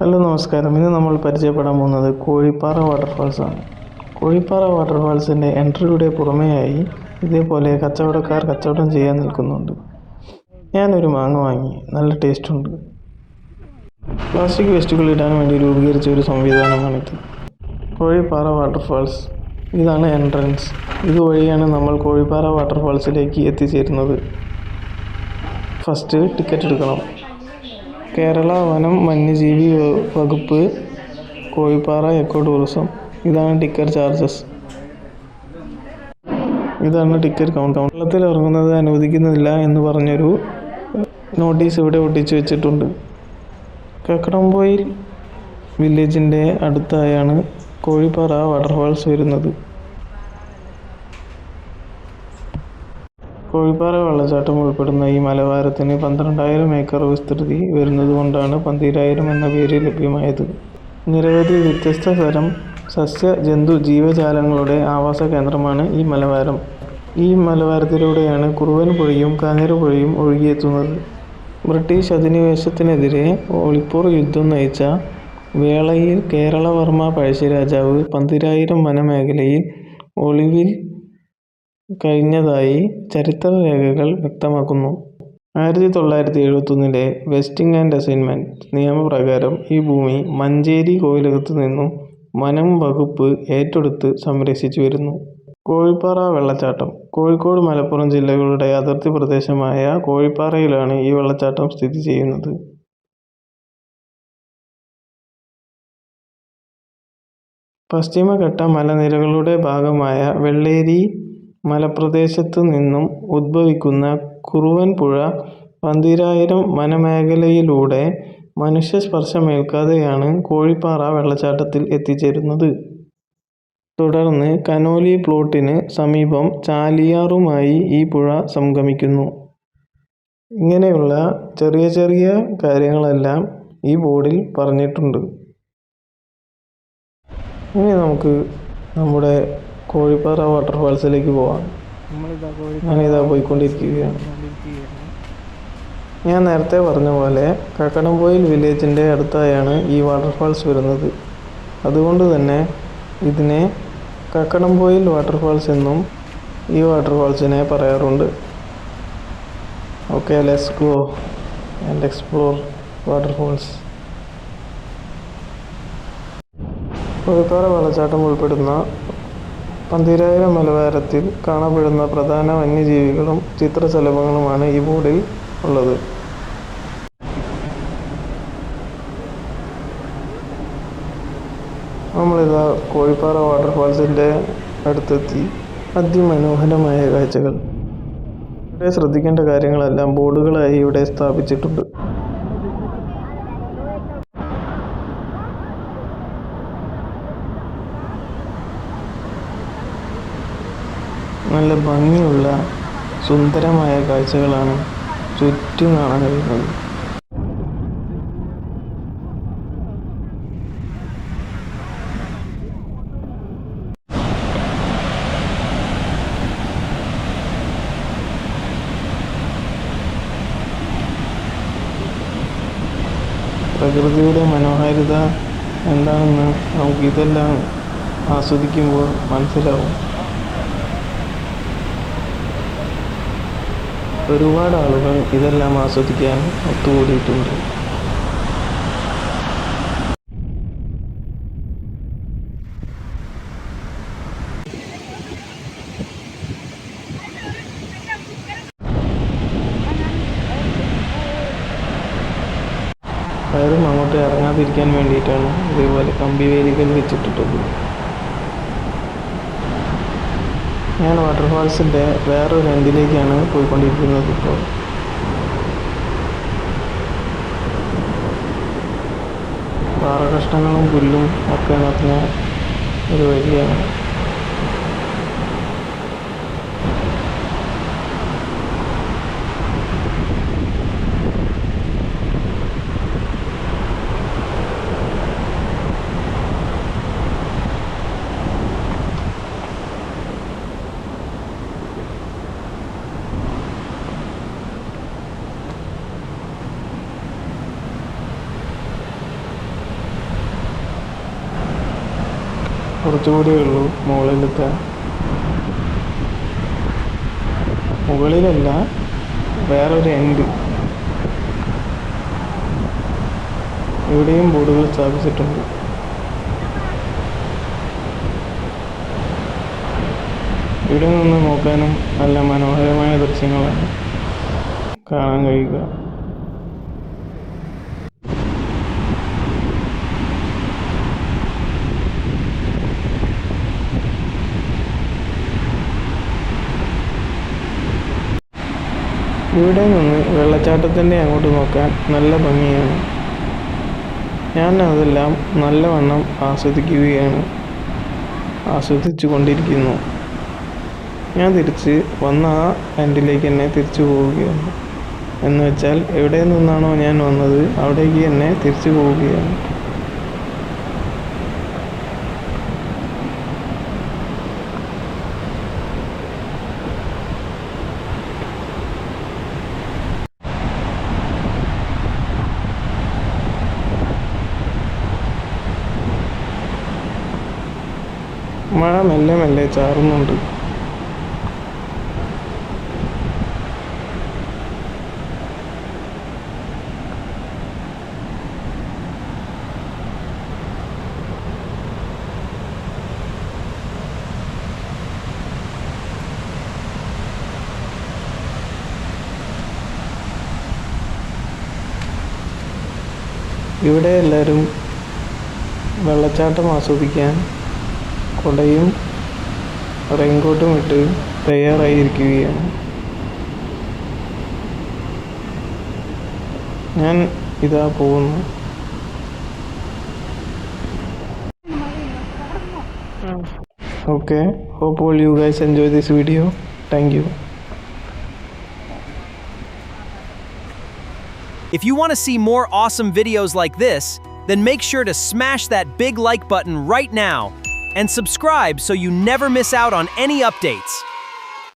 Hello നമസ്കാരം. ഇന്ന് നമ്മൾ പരിചയപ്പെടാൻ പോകുന്നത് കോഴിപ്പാറ വാട്ടർഫാൾസ് ആണ്. കോഴിപ്പാറ വാട്ടർഫാൾസിൻ്റെ എൻട്രിയുടെ പുറമെയായി ഇതേപോലെ കച്ചവടക്കാർ കച്ചവടം ചെയ്യാൻ നിൽക്കുന്നുണ്ട്. ഞാനൊരു മാങ്ങ വാങ്ങി, നല്ല ടേസ്റ്റുണ്ട്. പ്ലാസ്റ്റിക് വേസ്റ്റുകൾ ഇടാൻ വേണ്ടി രൂപീകരിച്ച ഒരു സംവിധാനമാണിത്. കോഴിപ്പാറ വാട്ടർഫാൾസ്, ഇതാണ് എൻട്രൻസ്. ഇതുവഴിയാണ് നമ്മൾ കോഴിപ്പാറ വാട്ടർഫാൾസിലേക്ക് എത്തിച്ചേരുന്നത്. ഫസ്റ്റ് ടിക്കറ്റ് എടുക്കണം. കേരള വനം വന്യജീവി വകുപ്പ്, കോഴിപ്പാറ എക്കോ ടൂറിസം. ഇതാണ് ടിക്കറ്റ് ചാർജസ്. ഇതാണ് ടിക്കറ്റ് കൗണ്ടർ. വെള്ളത്തിൽ ഇറങ്ങുന്നത് അനുവദിക്കുന്നില്ല എന്ന് പറഞ്ഞൊരു നോട്ടീസ് ഇവിടെ ഒട്ടിച്ചു വെച്ചിട്ടുണ്ട്. കക്കടംപൊയിൽ വില്ലേജിൻ്റെ അടുത്തായാണ് കോഴിപ്പാറ വാട്ടർഫാൾസ് വരുന്നത്. കോഴിപ്പാറ വെള്ളച്ചാട്ടം ഉൾപ്പെടുന്ന ഈ മലവാരത്തിന് 12,000 ഏക്കർ വിസ്തൃതി വരുന്നതുകൊണ്ടാണ് 12,000 എന്ന പേര് ലഭ്യമായത്. നിരവധി വ്യത്യസ്ത തരം സസ്യ ജന്തു ജീവജാലങ്ങളുടെ ആവാസ കേന്ദ്രമാണ് ഈ മലവാരം. ഈ മലവാരത്തിലൂടെയാണ് കുറുവൻ പുഴയും കാഞ്ഞിരപ്പുഴയും ഒഴുകിയെത്തുന്നത്. ബ്രിട്ടീഷ് അധിനിവേശത്തിനെതിരെ ഒളിപ്പോർ യുദ്ധം നയിച്ച വേളയിൽ കേരളവർമ്മ പഴശ്ശിരാജാവ് 12,000 വനമേഖലയിൽ ഒളിവിൽ കഴിഞ്ഞതായി ചരിത്രരേഖകൾ വ്യക്തമാക്കുന്നു. 1971 വെസ്റ്റിംഗ് ആൻഡ് അസൈൻമെന്റ് നിയമപ്രകാരം ഈ ഭൂമി മഞ്ചേരി കോവിലകത്തു നിന്നും വനം വകുപ്പ് ഏറ്റെടുത്ത് സംരക്ഷിച്ചു വരുന്നു. കോഴിപ്പാറ വെള്ളച്ചാട്ടം. കോഴിക്കോട് മലപ്പുറം ജില്ലകളുടെ അതിർത്തി പ്രദേശമായ കോഴിപ്പാറയിലാണ് ഈ വെള്ളച്ചാട്ടം സ്ഥിതി ചെയ്യുന്നത്. പശ്ചിമഘട്ട മലനിരകളുടെ ഭാഗമായ വെള്ളേരി മലപ്രദേശത്തു നിന്നും ഉദ്ഭവിക്കുന്ന കുറുവൻ പുഴ 12,000 വനമേഖലയിലൂടെ മനുഷ്യസ്പർശമേൽക്കാതെയാണ് കോഴിപ്പാറ വെള്ളച്ചാട്ടത്തിൽ എത്തിച്ചേരുന്നത്. തുടർന്ന് കനോലി പ്ലോട്ടിന് സമീപം ചാലിയാറുമായി ഈ പുഴ സംഗമിക്കുന്നു. ഇങ്ങനെയുള്ള ചെറിയ ചെറിയ കാര്യങ്ങളെല്ലാം ഈ ബോർഡിൽ പറഞ്ഞിട്ടുണ്ട്. ഇനി നമുക്ക് നമ്മുടെ കോഴിപ്പാറ വാട്ടർഫാൾസിലേക്ക് പോവാം. ഞാനിതാ പോയിക്കൊണ്ടിരിക്കുകയാണ്. ഞാൻ നേരത്തെ പറഞ്ഞ പോലെ കക്കടംപൊയിൽ വില്ലേജിൻ്റെ അടുത്തായാണ് ഈ വാട്ടർഫാൾസ് വരുന്നത്. അതുകൊണ്ട് തന്നെ ഇതിനെ കക്കടംപൊയിൽ വാട്ടർഫാൾസ് എന്നും ഈ വാട്ടർഫാൾസിനെ പറയാറുണ്ട്. Okay, let's go and explore waterfalls. Kozhippara വെള്ളച്ചാട്ടം ഉൾപ്പെടുന്ന 12,000 മലവാരത്തിൽ കാണപ്പെടുന്ന പ്രധാന വന്യജീവികളും ചിത്രശലഭങ്ങളുമാണ് ഈ ബോർഡിൽ ഉള്ളത്. നമ്മളിതാ കോഴിപ്പാറ വാട്ടർഫാൾസിൻ്റെ അടുത്തെത്തി. അതിമനോഹരമായ കാഴ്ചകൾ. ഇവിടെ ശ്രദ്ധിക്കേണ്ട കാര്യങ്ങളെല്ലാം ബോർഡുകളായി ഇവിടെ സ്ഥാപിച്ചിട്ടുണ്ട്. നല്ല ഭംഗിയുള്ള സുന്ദരമായ കാഴ്ചകളാണ് ചുറ്റും കാണാൻ കഴിയുന്നത്. പ്രകൃതിയുടെ മനോഹാരിത എന്താണെന്ന് നമുക്കിതെല്ലാം ആസ്വദിക്കുമ്പോൾ മനസ്സിലാവും. ഒരുപാട് ആളുകൾ ഇതെല്ലാം ആസ്വദിക്കാൻ ഒത്തുകൂടിയിട്ടുണ്ട്. ആരും അങ്ങോട്ട് ഇറങ്ങാതിരിക്കാൻ വേണ്ടിയിട്ടാണ് ഇതേപോലെ കമ്പിവേലികൾ വെച്ചിട്ടുള്ളത്. ഞാൻ വാട്ടർഫാൾസിൻ്റെ വേറൊരു എൻഡിലേക്കാണ് പോയിക്കൊണ്ടിരിക്കുന്നത്. ഇപ്പോൾ പാറകഷ്ണങ്ങളും പുല്ലും ഒക്കെ നിറഞ്ഞ ഒരു വഴിയാണ്. കുറച്ചുകൂടിയേ ഉള്ളൂ മുകളിലെത്താൻ. മുകളിലല്ല, വേറൊരു എൻഡ്. ഇവിടെയും ബോർഡുകൾ സ്ഥാപിച്ചിട്ടുണ്ട്. ഇവിടെ നിന്ന് നോക്കാനും നല്ല മനോഹരമായ ദൃശ്യങ്ങളാണ് കാണാൻ കഴിയുക. ഇവിടെ നിന്ന് വെള്ളച്ചാട്ടത്തിൻ്റെ അങ്ങോട്ട് നോക്കാൻ നല്ല ഭംഗിയാണ്. ഞാൻ അതെല്ലാം നല്ലവണ്ണം ആസ്വദിച്ചു കൊണ്ടിരിക്കുന്നു. ഞാൻ തിരിച്ച് വന്ന ആ എൻഡിലേക്ക് തന്നെ തിരിച്ചു പോവുകയാണ്. എന്ന് വെച്ചാൽ എവിടെ നിന്നാണോ ഞാൻ വന്നത് അവിടേക്ക് തന്നെ തിരിച്ചു പോവുകയാണ്. മഴ മെല്ലെ മെല്ലെ ചാറുന്നുണ്ട്. ഇവിടെ എല്ലാവരും വെള്ളച്ചാട്ടം ആസ്വദിക്കാൻ കുടയും റെയിൻകോട്ടും ഇട്ട് തയ്യാറായിരിക്കുകയാണ്. ഞാൻ ഇതാ പോകുന്നു. Okay, hope all you guys enjoy this video. Thank you. If you want to see more awesome videos like this, then make sure to smash that big like button right now and subscribe so you never miss out on any updates.